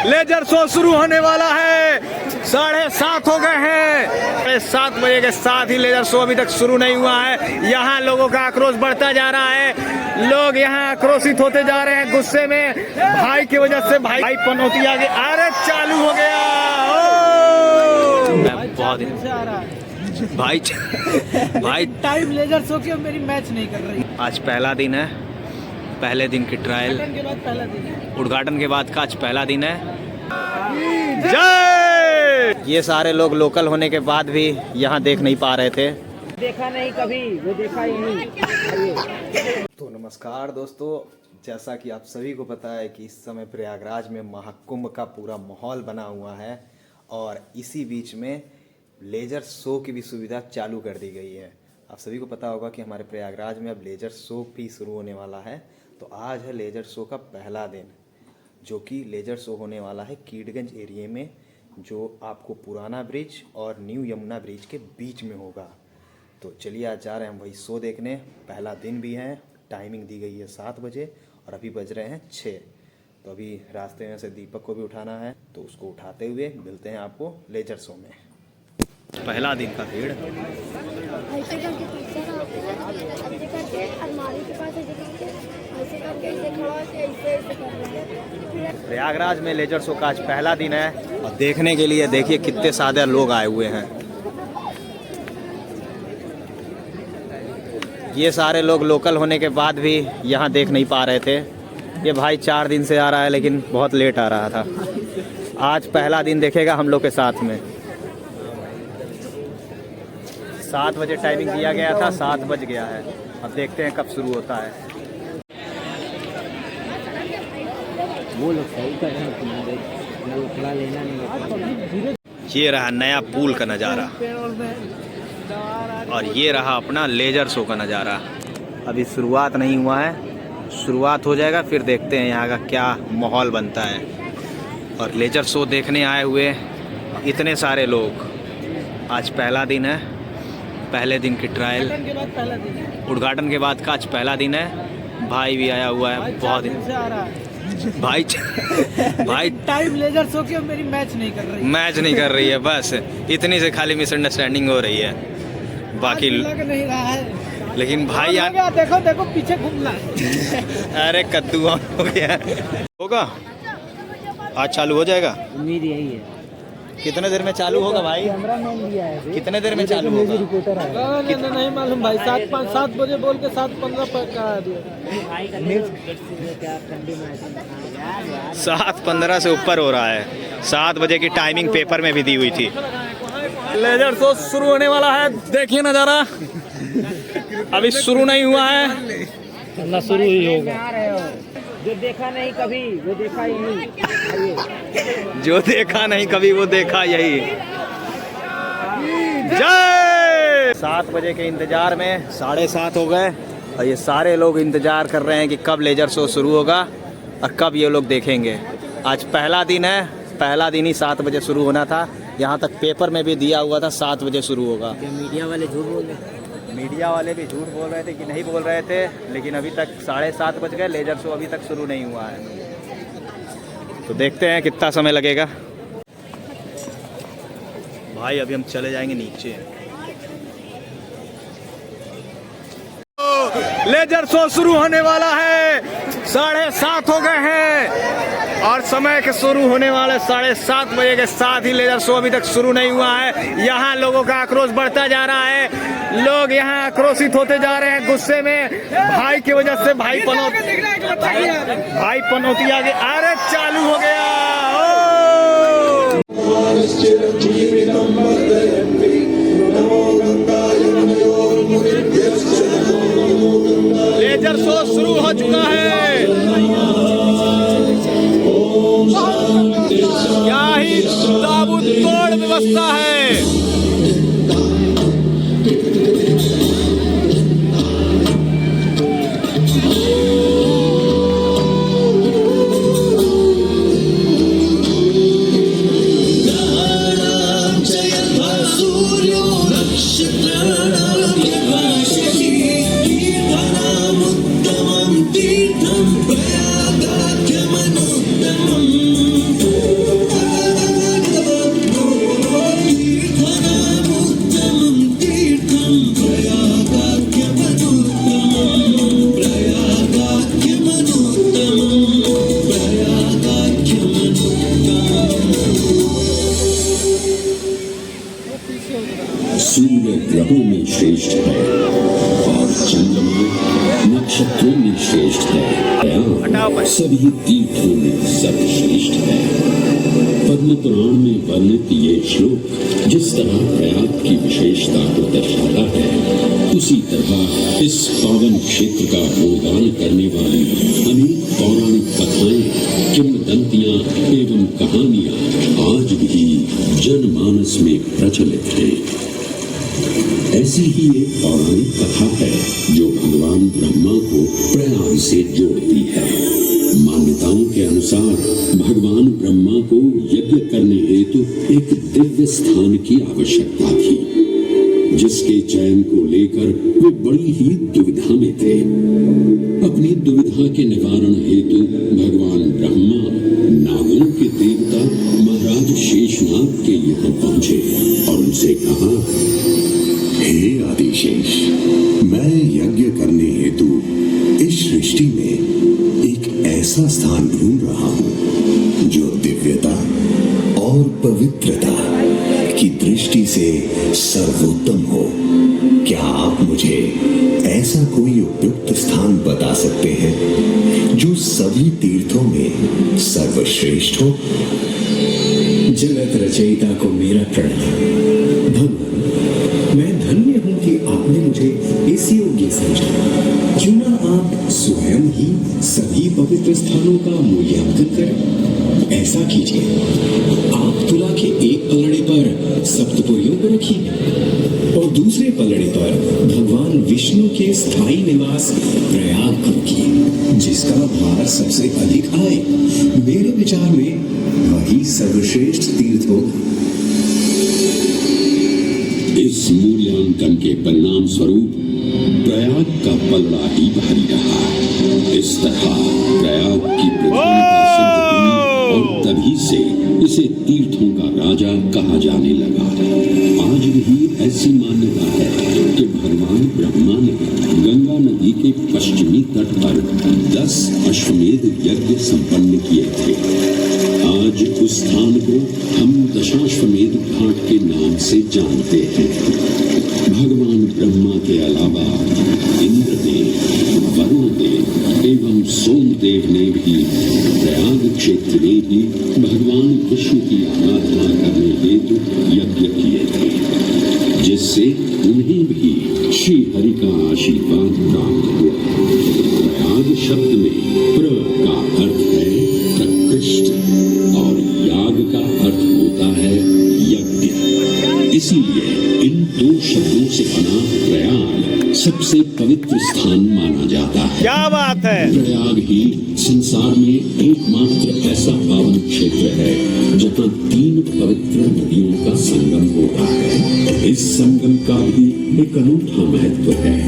Laser show शुरू होने वाला है। 7:30 हो गए हैं। 7 बजे के साथ ही लेजर शो अभी तक शुरू नहीं हुआ है। यहाँ लोगों का आक्रोश बढ़ता जा रहा है। लोग यहाँ आक्रोशित होते जा रहे हैं गुस्से में। भाई की वजह से भाई पनौती आगे अरे चालू हो गया। बहुत से आ रहा है भाई टाइम लेजर शो की मेरी मैच नहीं कर रही। आज पहला दिन है, पहले दिन की ट्रायल के बाद पहला दिन है। उद्घाटन के बाद का आज पहला दिन है। जय। ये सारे लोग लोकल होने के बाद भी यहाँ देख नहीं पा रहे थे। देखा नहीं कभी, वो देखा ही नहीं। तो नमस्कार दोस्तों, जैसा कि आप सभी को पता है कि इस समय प्रयागराज में महाकुंभ का पूरा माहौल बना हुआ है और इसी बीच में लेजर शो की भी सुविधा चालू कर दी गई है। आप सभी को पता होगा कि हमारे प्रयागराज में अब लेजर शो भी शुरू होने वाला है। तो आज है लेजर शो का पहला दिन, जो कि लेजर शो होने वाला है कीडगंज एरिया में, जो आपको पुराना ब्रिज और न्यू यमुना ब्रिज के बीच में होगा। तो चलिए आज जा रहे हैं हम वही शो देखने। पहला दिन भी है, टाइमिंग दी गई है 7 बजे और अभी बज रहे हैं 6। तो अभी रास्ते में से दीपक को भी उठाना है, तो उसको उठाते हुए मिलते हैं आपको लेजर शो में। पहला दिन का भीड़। प्रयागराज में लेजर शो का आज पहला दिन है और देखने के लिए देखिए कितने सारे लोग आए हुए हैं। ये सारे लोग लोकल होने के बाद भी यहाँ देख नहीं पा रहे थे। ये भाई 4 दिन से आ रहा है लेकिन बहुत लेट आ रहा था। आज पहला दिन देखेगा हम लोग के साथ में। 7 बजे टाइमिंग दिया गया था, 7 बज गया है। अब देखते हैं कब शुरू होता है। वो लोग सही कर रहे हैं, रोकड़ा लेना नहीं। ये रहा नया पुल का नज़ारा और ये रहा अपना लेजर शो का नज़ारा। अभी शुरुआत नहीं हुआ है, शुरुआत हो जाएगा फिर देखते हैं यहाँ का क्या माहौल बनता है। और लेजर शो देखने आए हुए इतने सारे लोग। आज पहला दिन है, पहले दिन की ट्रायल उद्घाटन के बाद का आज पहला दिन है। भाई भी आया हुआ है, बहुत दिन से आ रहा है। भाई टाइम लेजर शो की मेरी मैच नहीं कर रही है। बस इतनी से खाली मिसअंडरस्टैंडिंग हो रही है, बाकी लग नहीं रहा है। लेकिन भाई यार देखो पीछे घूमना है। अरे कद्दू हो गया होगा। आज चालू हो जाएगा, उम्मीद यही है। कितने देर में चालू होगा भाई? कितने देर में चालू होगा? नहीं मालूम भाई। 7 बजे बोल के 7:15 पर कहा दिया। 7:15 से ऊपर हो रहा है। 7 बजे की टाइमिंग पेपर में भी दी हुई थी। लेजर शो शुरू होने वाला है, देखिए नज़ारा। अभी शुरू नहीं हुआ है ना, शुरू ही होगा। जो देखा नहीं कभी, वो देखा ही नहीं। जो देखा नहीं कभी वो देखा यही। जय। 7 बजे के इंतजार में 7:30 हो गए और ये सारे लोग इंतजार कर रहे हैं कि कब लेजर शो शुरू होगा और कब ये लोग देखेंगे। आज पहला दिन है, पहला दिन ही 7 बजे शुरू होना था। यहाँ तक पेपर में भी दिया हुआ था 7 बजे शुरू होगा। मीडिया वाले झूठ बोल रहे। मीडिया वाले भी झूठ बोल रहे थे कि नहीं बोल रहे थे, लेकिन अभी तक 7:30 बज गए, लेजर शो अभी तक शुरू नहीं हुआ है। तो देखते हैं कितना समय लगेगा। भाई अभी हम चले जाएंगे नीचे। लेजर शो शुरू होने वाला है। 7:30 हो गए हैं और समय के शुरू होने वाले 7:30 बजे के साथ ही लेजर शो अभी तक शुरू नहीं हुआ है। यहाँ लोगों का आक्रोश बढ़ता जा रहा है। लोग यहाँ आक्रोशित होते जा रहे हैं गुस्से में। भाई की वजह से भाई पनौती आगे अरे चालू हो गया। लेजर शो शुरू हो चुका है। क्या ही ताबूतोड़ व्यवस्था है। तीर्थम प्रयागाख्यमनुत्तमम् श्रेष्ठ है और चंद्रमा नक्षत्रों में श्रेष्ठ है। सभी तीर्थों में सर्वश्रेष्ठ है। पद्म पुराण में वर्णित ये श्लोक जिस तरह प्रयाग की विशेषता को दर्शाता है, उसी तरह इस पावन क्षेत्र का गुणगान करने वाली अनेक पौराणिक कथाएं, किंवदंतियां एवं कहानियां आज भी जनमानस में प्रचलित हैं। ऐसी ही एक पौराणिक कथा है जो भगवान ब्रह्मा को प्रयाग से जोड़ती है। मान्यताओं के अनुसार भगवान ब्रह्मा को यज्ञ करने हेतु एक दिव्य स्थान की आवश्यकता थी, जिसके चयन को लेकर वे बड़ी ही दुविधा में थे। अपनी दुविधा के निवारण हेतु भगवान ब्रह्मा नागों के देवता महाराज शेषनाग के यहाँ पहुंचे और उनसे कहा, हे आदिशेष, मैं यज्ञ करने हेतु इस सृष्टि में एक ऐसा स्थान ढूंढ रहा हूं जो दिव्यता और पवित्रता की दृष्टि से सर्वोत्तम हो। क्या आप मुझे ऐसा कोई उपयुक्त स्थान बता सकते हैं जो सभी तीर्थों में सर्वश्रेष्ठ हो? जगत रचयिता को मेरा प्रणाम। भगवान, मैं धन्य हूं कि आपने मुझे इस योग्य समझा। क्यों ना आप स्वयं ही सभी पवित्र स्थानों का मूल्यांकन करें। ऐसा कीजिए, आप तुला के एक पलड़े पर सप्तपुरियों को रखिए और दूसरे पलड़े पर भगवान विष्णु के स्थायी निवास प्रयाग को रखिए, जिसका भार सबसे अधिक आए। मेरे विचार में वही सर्वश्रेष्ठ तीर्थ होगा। इस मूल्यांकन के परिणाम स्वरूप प्रयाग का पलड़ा ही भारी रहा। इस तरह प्रयाग की प्रधानता सिद्ध हुई और तभी से इसे तीर्थों का राजा कहा जाने लगा। आज भी ऐसी मान्यता है कि भगवान ब्रह्मा ने गंगा नदी के पश्चिमी तट पर 10 अश्वमेध यज्ञ संपन्न किए थे। आज उस स्थान को हम दशाश्वमेध घाट के नाम से जानते हैं। भगवान ब्रह्मा के अलावा इंद्रदेव, वरुण देव एवं सोमदेव ने भी प्रयाग क्षेत्र में ही भगवान विष्णु की आराधना करने हेतु यज्ञ किए थे, जिससे उन्हें भी श्री हरि का आशीर्वाद प्राप्त हुआ। प्रयाग शब्द में प्र का अर्थ है प्रकृष्ट और याग का अर्थ होता है यज्ञ। इसीलिए इन दो शब्दों से बना प्रयाग सबसे पवित्र स्थान माना जाता है। क्या बात है। प्रयाग ही संसार में एकमात्र ऐसा पावन क्षेत्र है जहाँ 3 पवित्र नदियों का संगम होता है। इस संगम का भी एक अनूठा महत्व है।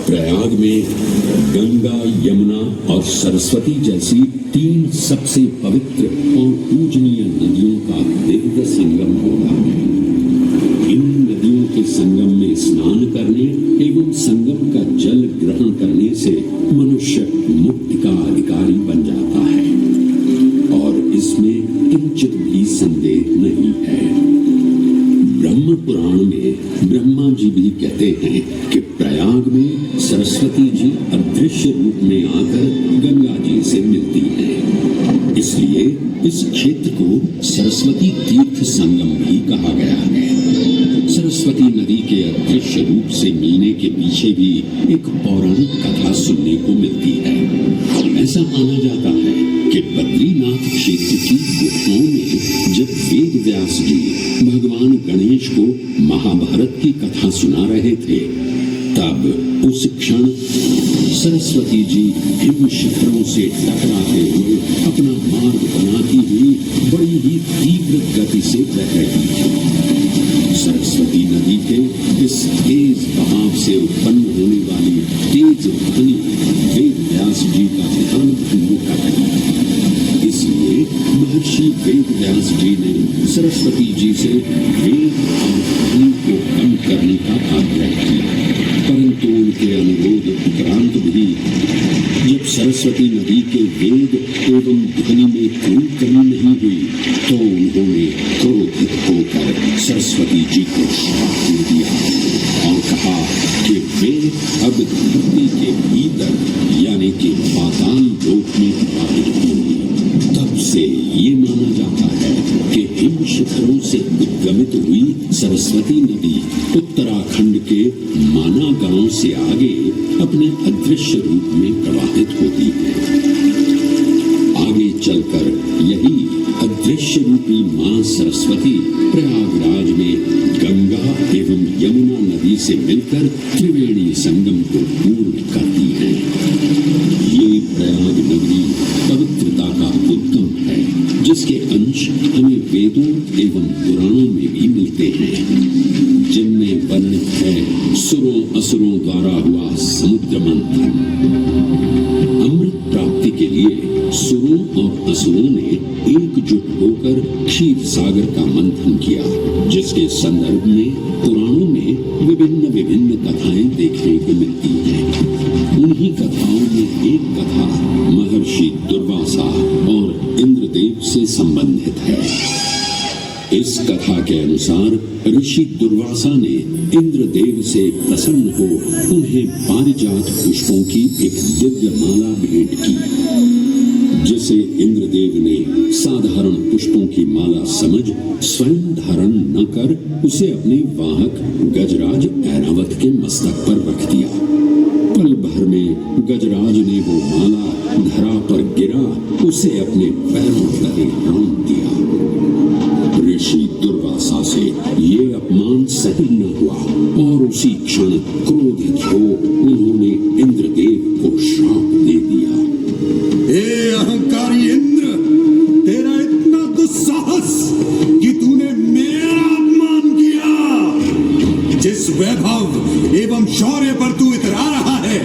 प्रयाग में गंगा, यमुना और सरस्वती जैसी 3 सबसे पवित्र और पूजनीय नदियों का दिव्य संगम होता है। इन नदियों के संगम में स्नान करने एवं संगम का जल ग्रहण करने से मनुष्य मुक्ति का अधिकारी बन जाता है और इसमें किंचित भी संदेह नहीं है। ब्रह्म पुराण में ब्रह्मा जी भी कहते हैं कि प्रयाग में सरस्वती जी अदृश्य रूप में आकर गंगा जी से मिलती हैं। इसलिए इस क्षेत्र को सरस्वती तीर्थ संगम भी कहा गया है। सरस्वती नदी के अदृश्य रूप से मिलने के पीछे भी एक पौराणिक कथा सुनने को मिलती है। ऐसा माना जाता है कि बद्रीनाथ क्षेत्र की गुफाओं में जब वेद व्यास जी भगवान गणेश को महाभारत की कथा सुना रहे थे, तब उस क्षण सरस्वती जी हिम शिखरों से टकराते हुए अपना मार्ग बनाती हुई बड़ी ही तीव्र गति से बह रही थी। सरस्वती नदी के इस तेज बहाव से उत्पन्न होने वाली तेज ध्वनि वेद व्यास जी का ध्यान भंग कर रही। इसलिए महर्षि वेद व्यास जी ने सरस्वती जी से वेद और ध्वनि को कम करने का आग्रह किया, परंतु उनके अनुरोध उपरांत भी जब सरस्वती नदी के वेद एवं ध्वनि में कोई कमी नहीं हुई तो उन्होंने क्रोधित होकर सरस्वती जी को श्राप दे दिया और कहा कि वे अब धरती के भीतर यानी कि पाताल लोक में प्रवाहित होंगी। तब से ये माना जाता है कि हिम शिखरों से उद्गमित हुई सरस्वती नदी उत्तराखंड के माना गांव से आगे अपने अदृश्य रूप में प्रवाहित होती है। आगे चलकर यही अदृश्य रूपी मां सरस्वती प्रयागराज में गंगा एवं यमुना नदी से मिलकर त्रिवेणी संगम को पूर्ण करती है। ये प्रयाग नगरी पवित्रता का उद्गम है, जिसके अंश हमें वेदों एवं पुराणों में भी मिलते हैं, जिनमें वर्णित है सुरों असुरों द्वारा हुआ समुद्र मंथन। अमृत प्राप्ति के लिए सुरों और असुरों ने एकजुट होकर क्षीर सागर का मंथन किया, जिसके संदर्भ में पुराणों में विभिन्न विभिन्न कथाएं देखने को मिलती हैं। उन्हीं कथाओं में एक कथा महर्षि दुर्वासा और इंद्रदेव से संबंधित है। इस कथा के अनुसार ऋषि दुर्वासा ने इंद्रदेव से प्रसन्न हो उन्हें पारिजात पुष्पों की एक दिव्य माला भेंट की, जिसे इंद्रदेव ने साधारण पुष्पों की माला समझ स्वयं धारण न कर उसे अपने वाहक गजराज ऐरावत के मस्तक पर रख दिया। पल भर में गजराज ने वो माला धरा पर गिरा उसे अपने पैरों तले रौंद दिया। ऋषि दुर्वासा से ये अपमान सहन न हुआ और उसी क्षण क्रोधित हो उन्होंने इंद्रदेव को श्राप दे दिया। ए अहंकारी इंद्र, तेरा इतना दुस्साहस कि तूने मेरा अपमान किया। जिस वैभव एवं शौर्य पर तू इतरा रहा है,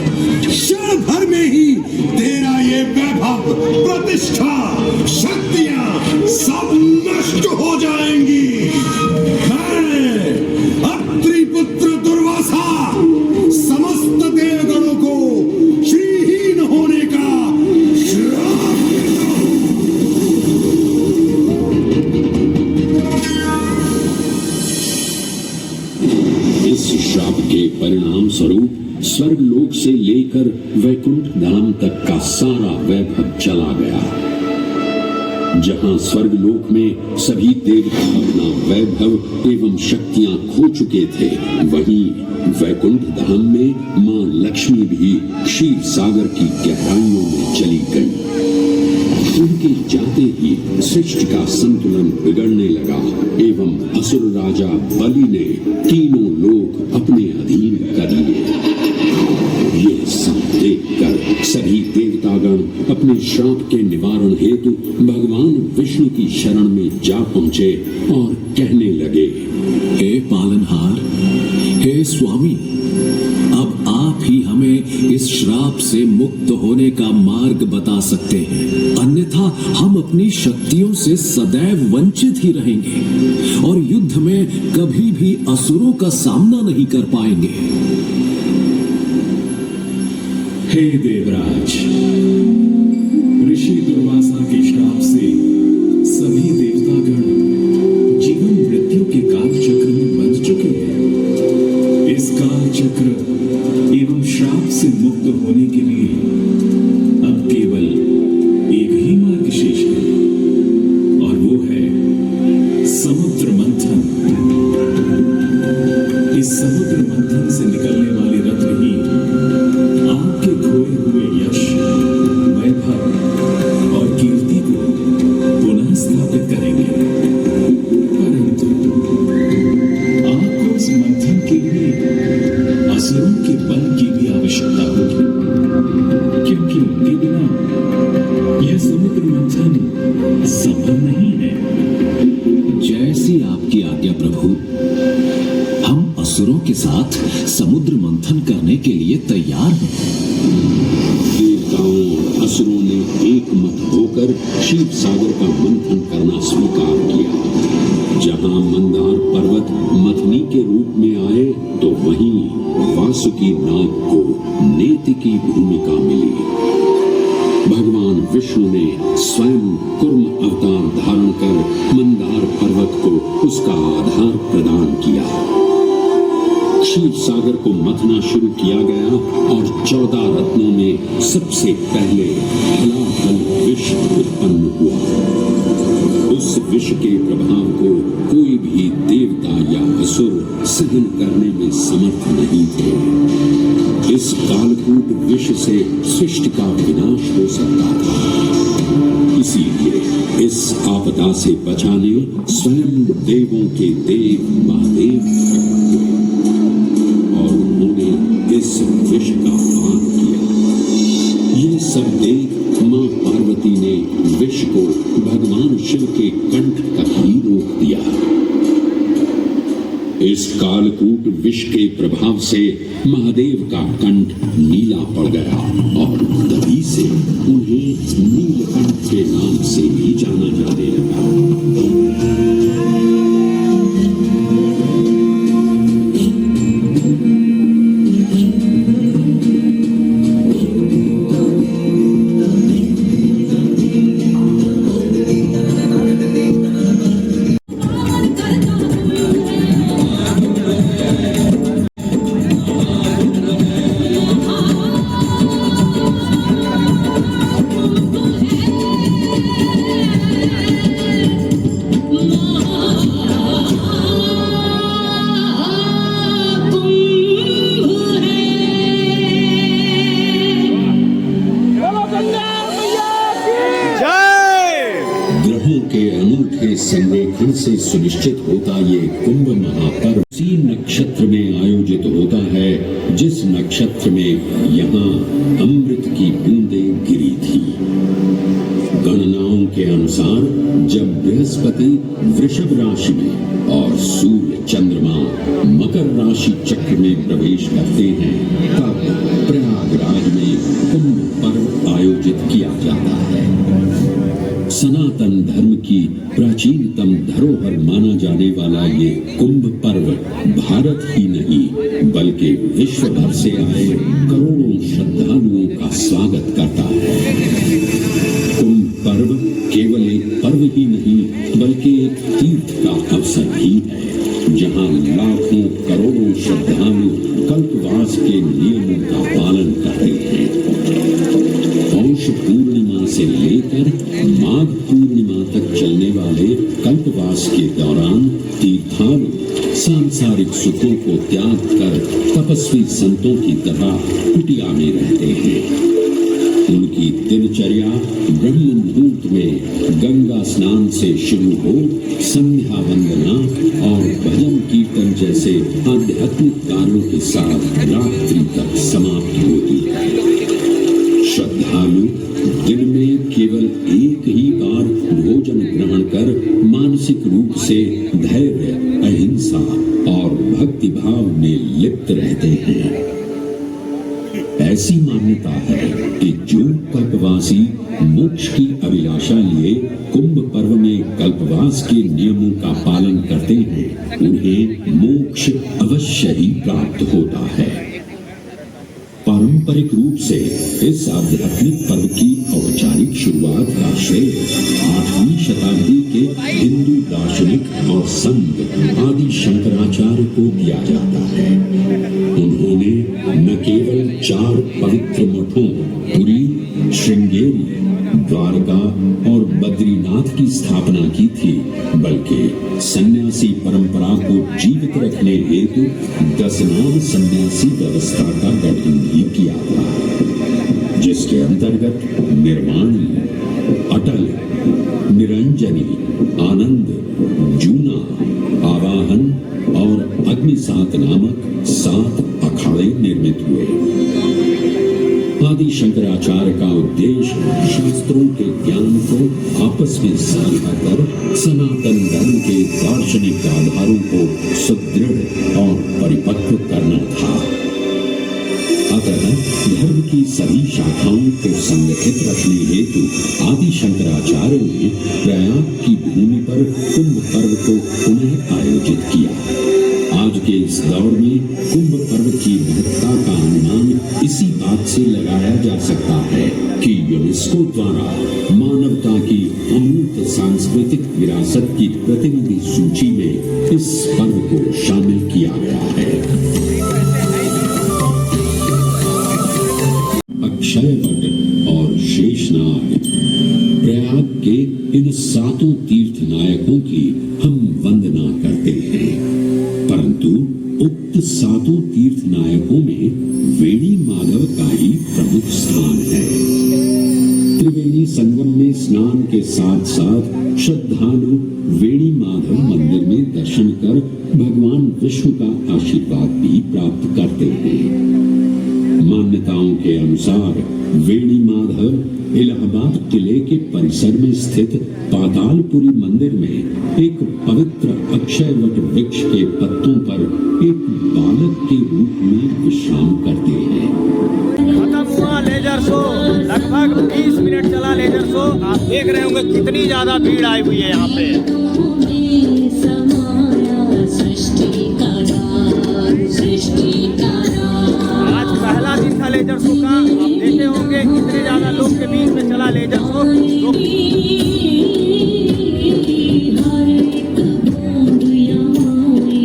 क्षण भर में ही तेरा ये वैभव, प्रतिष्ठा, शक्तियां सब नष्ट हो जाएंगी। मैं अत्रिपुत्र दुर्वासा समस्त देवगणों को श्रीहीन होने का श्राप देता हूं। इस श्राप के परिणाम स्वरूप स्वर्गलोक से लेकर वैकुंठ धाम तक का सारा वैभव चला गया। जहां स्वर्गलोक में सभी देवता अपना वैभव एवं शक्तियां खो चुके थे, वहीं वैकुंठ धाम में मां लक्ष्मी भी क्षीर सागर की गहराइयों में चली गई। उनके जाते ही सृष्टि का संतुलन बिगड़ने लगा एवं असुर राजा बलि ने तीनों लोक अपने अधीन कर लिए। ये सब देखकर सभी देवतागण अपने श्राप के निवारण हेतु भगवान विष्णु की शरण में जा पहुंचे और कहने लगे, हे पालनहार, हे स्वामी, अब आप ही हमें इस श्राप से मुक्त होने का मार्ग बता सकते हैं, अन्यथा हम अपनी शक्तियों से सदैव वंचित ही रहेंगे और युद्ध में कभी भी असुरों का सामना नहीं कर पाएंगे। हे देवराज, ऋषि दुर्वासा के श्राप से सभी देवतागण जीवन मृत्यु के काल चक्र में बंध चुके हैं। इस काल चक्र एवं श्राप से मुक्त होने के लिए अब केवल एक ही मार्ग शेष है और वो है समुद्र मंथन। इस समुद्र मंथन से निकलने वाले रत्न ही आपके खोए हुए यश आज्ञा प्रभु। हम असुरों के साथ समुद्र मंथन करने के लिए तैयार हैं। देवताओं और असुरों ने एक मत होकर क्षीर सागर का मंथन करना स्वीकार किया। जहां मंदार पर्वत मथनी के रूप में आए तो वहीं वासुकी नाग को नेति की भूमिका मिली। भगवान विष्णु ने स्वयं कूर्म अवतार धारण कर मंदार पर्वत को उसका आधार प्रदान किया। क्षीर सागर को मथना शुरू किया गया और 14 रत्नों में सबसे पहले हलाहल विष उत्पन्न हुआ। उस विष के प्रभाव को कोई भी देवता या असुर सहन करने में समर्थ नहीं थे। इस कालकूट विष से सृष्टि का विनाश हो सकता था। इसीलिए इस आपदा से बचाने स्वयं देवों के देव महादेव प्रकट हुए और उन्होंने इस विष का पान किया। ये सब देख मां पार्वती ने विष को भगवान शिव के कंठ तक ही रोक दिया। इस कालकूट विष के प्रभाव से महादेव का कंठ नीला पड़ गया और तभी से उन्हें नीलकंठ के नाम से भी जाना जाने लगा। संरेखण से सुनिश्चित होता ये कुंभ महापर्व उसी नक्षत्र में आयोजित होता है जिस नक्षत्र में यहाँ अमृत की बूंदें गिरी थी। गणनाओं के अनुसार जब बृहस्पति वृषभ राशि में और सूर्य चंद्रमा मकर राशि चक्र में प्रवेश करते हैं तब प्रयागराज में कुंभ पर्व आयोजित किया जाता है। सनातन धर्म की प्राचीनतम धरोहर माना जाने वाला ये कुंभ पर्व भारत ही नहीं बल्कि विश्व भर से आए करोड़ों श्रद्धालुओं का स्वागत करता है। कुंभ पर्व केवल एक पर्व ही नहीं बल्कि एक तीर्थ का अवसर भी है जहां लाखों करोड़ों श्रद्धालु कल्पवास के नियमों का पालन करते हैं। पौष पूर्णिमा से लेकर माघ पूर्णिमा तक चलने वाले कल्पवास के दौरान तीर्थालु सांसारिक सुखों को त्याग कर तपस्वी संतों की तरह कुटिया में रहते हैं। उनकी दिनचर्या ब्रह्म मुहूर्त में गंगा स्नान से शुरू हो संध्या वंदना और भजन कीर्तन जैसे आध्यात्मिक कार्यों के साथ रात्रि तक समाप्त होती है। श्रद्धालु दिन में केवल एक ही बार भोजन ग्रहण कर मानसिक रूप से धैर्य, अहिंसा और भक्ति भाव में लिप्त रहते हैं। ऐसी मान्यता है कि जो कल्पवासी मोक्ष की अभिलाषा लिए कुंभ पर्व में कल्पवास के नियमों का पालन करते हैं उन्हें मोक्ष अवश्य ही प्राप्त होता है। पारंपरिक रूप से इस आध्यात्मिक पर्व की औपचारिक शुरुआत का श्रेय 8वीं शताब्दी के हिंदू दार्शनिक और संत आदि शंकराचार्य को दिया जाता है। उन्होंने न केवल 4 पवित्र मठों पुरी, श्रृंगेरी, द्वारका और बद्रीनाथ की स्थापना की थी बल्कि सन्यासी परंपरा को जीवित रखने हेतु 10 नाम सन्यासी व्यवस्था का गठन भी किया था जिसके अंतर्गत निर्वाणी, अटल, निरंजनी, आनंद, जूना, आवाहन और अग्निसात नामक 7 अखाड़े निर्मित हुए। आदि शंकराचार्य का उद्देश्य शास्त्रों के ज्ञान को आपस में साझा कर सनातन धर्म के दार्शनिक आधारों को सुदृढ़ और परिपक्व करना था। अतः धर्म की सभी शाखाओं को संगठित रखने हेतु आदि शंकराचार्य ने प्रयाग की भूमि पर कुंभ पर्व को पुनः आयोजित किया। आज के इस दौर में कुंभ पर्व की महत्ता का अनुमान इसी बात से लगाया जा सकता है कि यूनेस्को द्वारा मानवता की अमूर्त सांस्कृतिक विरासत की प्रतिनिधि सूची में इस पर्व को शामिल किया गया है। अक्षयवट और शेषनाग प्रयाग के इन सातों तीर्थ नायकों की हम वंदना करते हैं, परंतु उक्त सातों तीर्थ नायकों में वेणी माधव का ही प्रमुख स्थान है। त्रिवेणी संगम में स्नान के साथ साथ श्रद्धालु वेणी माधव मंदिर में दर्शन कर भगवान विष्णु का आशीर्वाद भी प्राप्त करते हैं। मान्यताओं के अनुसार वेणी माधव इलाहाबाद किले के परिसर में स्थित पातालपुरी मंदिर में एक पवित्र अक्षयवट वृक्ष के पत्तों पर एक बालक के रूप में विश्राम करते हैं। खत्म हुआ लेजर शो, लगभग 20 मिनट चला लेजर शो। आप देख रहे होंगे कितनी ज्यादा भीड़ आई हुई है यहाँ पे। आज पहला दिन था लेजर शो का, आप देखे होंगे कितने ज्यादा लोग